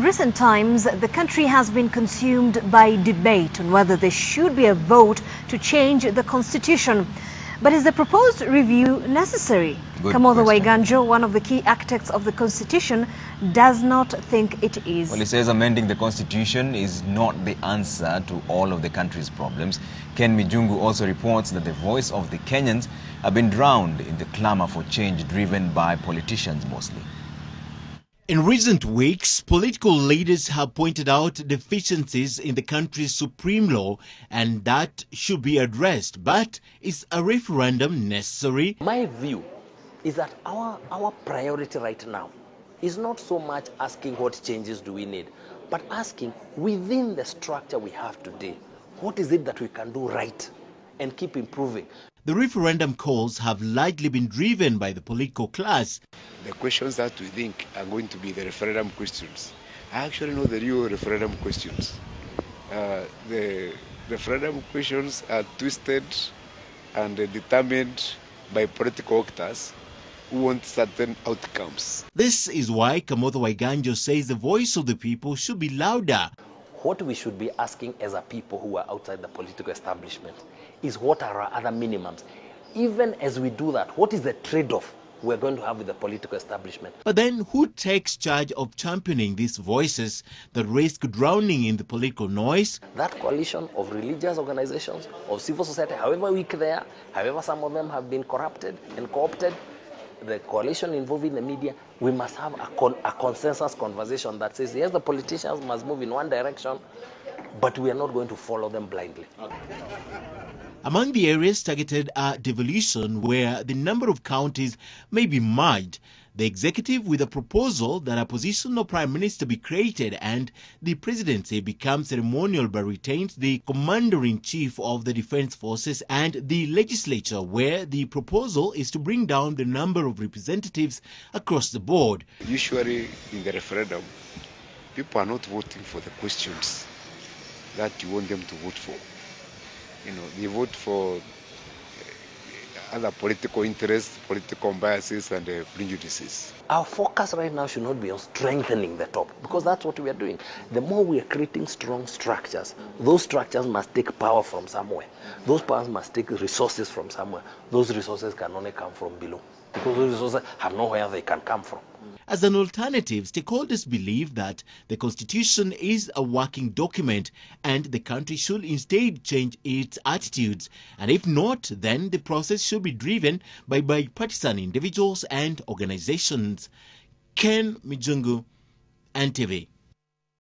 recent times, the country has been consumed by debate on whether there should be a vote to change the constitution. But is the proposed review necessary? Kamotho Waiganjo, one of the key architects of the constitution, does not think it is. Well, he says amending the constitution is not the answer to all of the country's problems. Ken Mijungu also reports that the voice of the Kenyans have been drowned in the clamor for change driven by politicians mostly. In recent weeks, political leaders have pointed out deficiencies in the country's supreme law and that should be addressed. But is a referendum necessary? My view is that our priority right now is not so much asking what changes do we need, but asking within the structure we have today, what is it that we can do right and keep improving. The referendum calls have largely been driven by the political class. The questions that we think are going to be the referendum questions, I actually know the real referendum questions. The referendum questions are twisted and determined by political actors who want certain outcomes. This is why Kamotho Waiganjo says the voice of the people should be louder. What we should be asking as a people who are outside the political establishment is what are our other minimums. Even as we do that, what is the trade-off we're going to have with the political establishment? But then who takes charge of championing these voices that risk drowning in the political noise? That coalition of religious organizations, of civil society, however weak they are, however some of them have been corrupted and co-opted, the coalition involving the media, we must have a consensus conversation that says, yes, the politicians must move in one direction, but we are not going to follow them blindly. Among the areas targeted are devolution, where the number of counties may be merged, the executive with a proposal that a position of prime minister be created and the presidency become ceremonial but retains the commander-in-chief of the defense forces, and the legislature, where the proposal is to bring down the number of representatives across the board. Usually in the referendum, people are not voting for the questions that you want them to vote for. They vote for other political interests, political biases and prejudices. Our focus right now should not be on strengthening the top, because that's what we are doing. The more we are creating strong structures, those structures must take power from somewhere. Those powers must take resources from somewhere. Those resources can only come from below, because those resources have nowhere they can come from. As an alternative, stakeholders believe that the constitution is a working document and the country should instead change its attitudes. And if not, then the process should be driven by bipartisan individuals and organizations. Ken Mijungu, NTV.